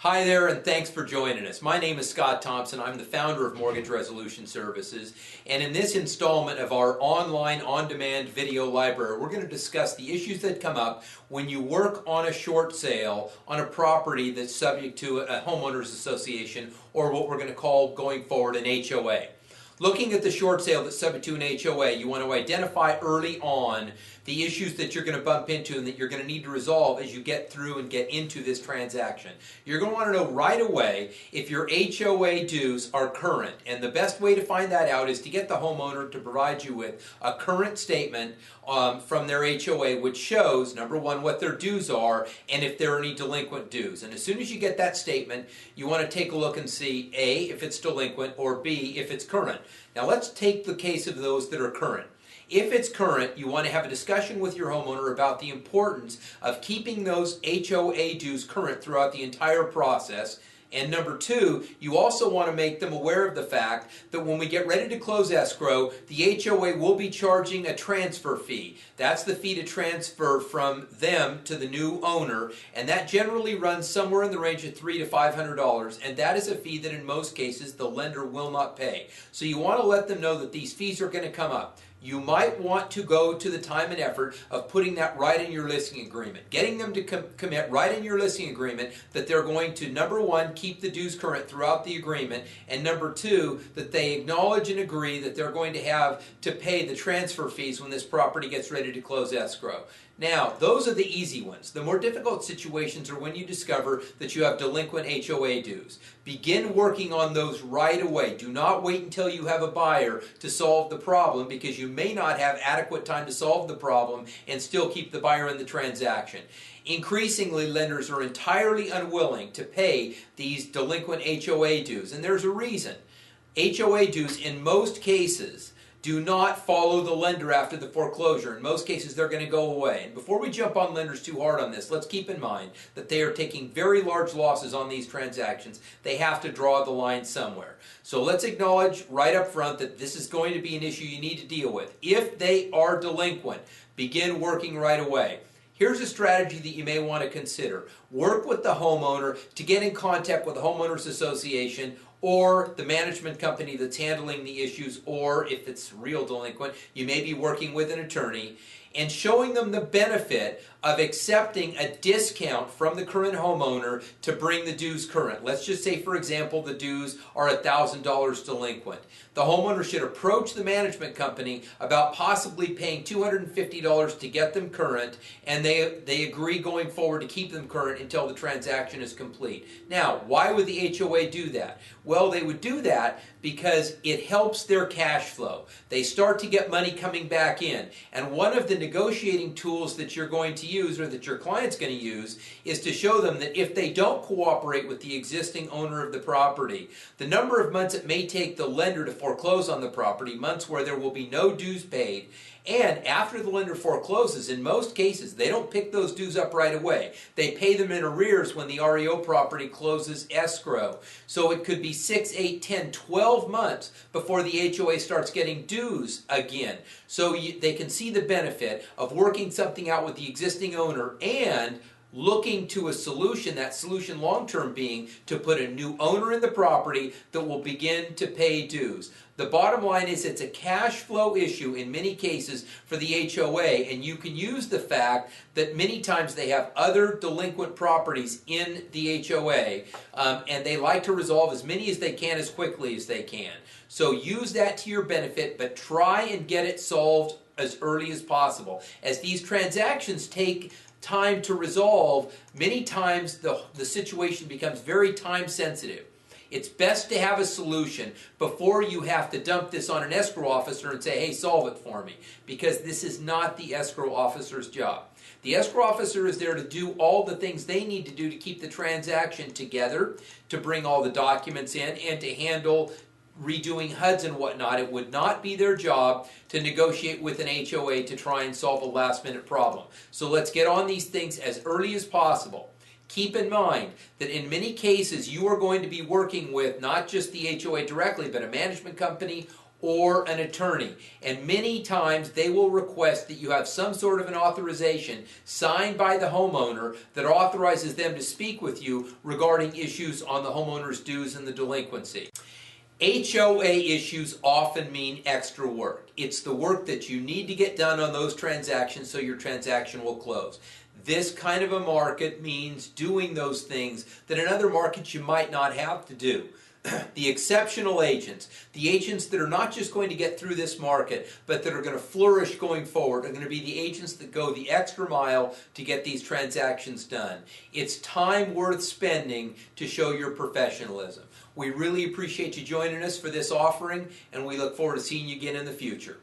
Hi there, and thanks for joining us. My name is Scott Thompson. I'm the founder of Mortgage Resolution Services, and in this installment of our online on-demand video library, we're going to discuss the issues that come up when you work on a short sale on a property that's subject to a homeowners association, or what we're going to call going forward an HOA. Looking at the short sale that's subject to an HOA, you want to identify early on the issues that you're going to bump into and that you're going to need to resolve as you get through and get into this transaction. You're going to want to know right away if your HOA dues are current, and the best way to find that out is to get the homeowner to provide you with a current statement from their HOA which shows, number one, what their dues are and if there are any delinquent dues. And as soon as you get that statement, you want to take a look and see A, if it's delinquent, or B, if it's current. Now let's take the case of those that are current. If it's current, you want to have a discussion with your homeowner about the importance of keeping those HOA dues current throughout the entire process. And number two, you also want to make them aware of the fact that when we get ready to close escrow, the HOA will be charging a transfer fee. That's the fee to transfer from them to the new owner, and that generally runs somewhere in the range of $300 to $500, and that is a fee that in most cases the lender will not pay. So you want to let them know that these fees are going to come up. You might want to go to the time and effort of putting that right in your listing agreement. Getting them to commit right in your listing agreement that they're going to, number one, keep the dues current throughout the agreement, and number two, that they acknowledge and agree that they're going to have to pay the transfer fees when this property gets ready to close escrow. Now, those are the easy ones. The more difficult situations are when you discover that you have delinquent HOA dues. Begin working on those right away. Do not wait until you have a buyer to solve the problem, because you may not have adequate time to solve the problem and still keep the buyer in the transaction. Increasingly, lenders are entirely unwilling to pay these delinquent HOA dues, and there's a reason. HOA dues, in most cases, do not follow the lender after the foreclosure. In most cases, they're going to go away. And before we jump on lenders too hard on this, let's keep in mind that they are taking very large losses on these transactions. They have to draw the line somewhere. So let's acknowledge right up front that this is going to be an issue you need to deal with. If they are delinquent, begin working right away. Here's a strategy that you may want to consider. Work with the homeowner to get in contact with the homeowners association or the management company that's handling the issues, or if it's real delinquent, you may be working with an attorney, and showing them the benefit of accepting a discount from the current homeowner to bring the dues current. Let's just say, for example, the dues are $1,000 delinquent. The homeowner should approach the management company about possibly paying $250 to get them current, and they agree going forward to keep them current until the transaction is complete. Now, why would the HOA do that? Well, they would do that because it helps their cash flow. They start to get money coming back in, and one of the negotiating tools that you're going to use, or that your client's going to use, is to show them that if they don't cooperate with the existing owner of the property, the number of months it may take the lender to foreclose on the property, months where there will be no dues paid, and after the lender forecloses, in most cases, they don't pick those dues up right away. They pay them in arrears when the REO property closes escrow. So it could be 6, 8, 10, 12 months before the HOA starts getting dues again. So they can see the benefit of working something out with the existing owner and looking to a solution, that solution long-term being to put a new owner in the property that will begin to pay dues. The bottom line is it's a cash flow issue in many cases for the HOA, and you can use the fact that many times they have other delinquent properties in the HOA, and they like to resolve as many as they can as quickly as they can. So use that to your benefit, but try and get it solved as early as possible. As these transactions take time to resolve, many times the situation becomes very time sensitive. It's best to have a solution before you have to dump this on an escrow officer and say, hey, solve it for me, because this is not the escrow officer's job. The escrow officer is there to do all the things they need to do to keep the transaction together, to bring all the documents in, and to handle redoing HUDs and whatnot. It would not be their job to negotiate with an HOA to try and solve a last-minute problem. So let's get on these things as early as possible. Keep in mind that in many cases you are going to be working with not just the HOA directly, but a management company or an attorney. And many times they will request that you have some sort of an authorization signed by the homeowner that authorizes them to speak with you regarding issues on the homeowner's dues and the delinquency. HOA issues often mean extra work. It's the work that you need to get done on those transactions so your transaction will close. This kind of a market means doing those things that in other markets you might not have to do. The exceptional agents, the agents that are not just going to get through this market, but that are going to flourish going forward, are going to be the agents that go the extra mile to get these transactions done. It's time worth spending to show your professionalism. We really appreciate you joining us for this offering, and we look forward to seeing you again in the future.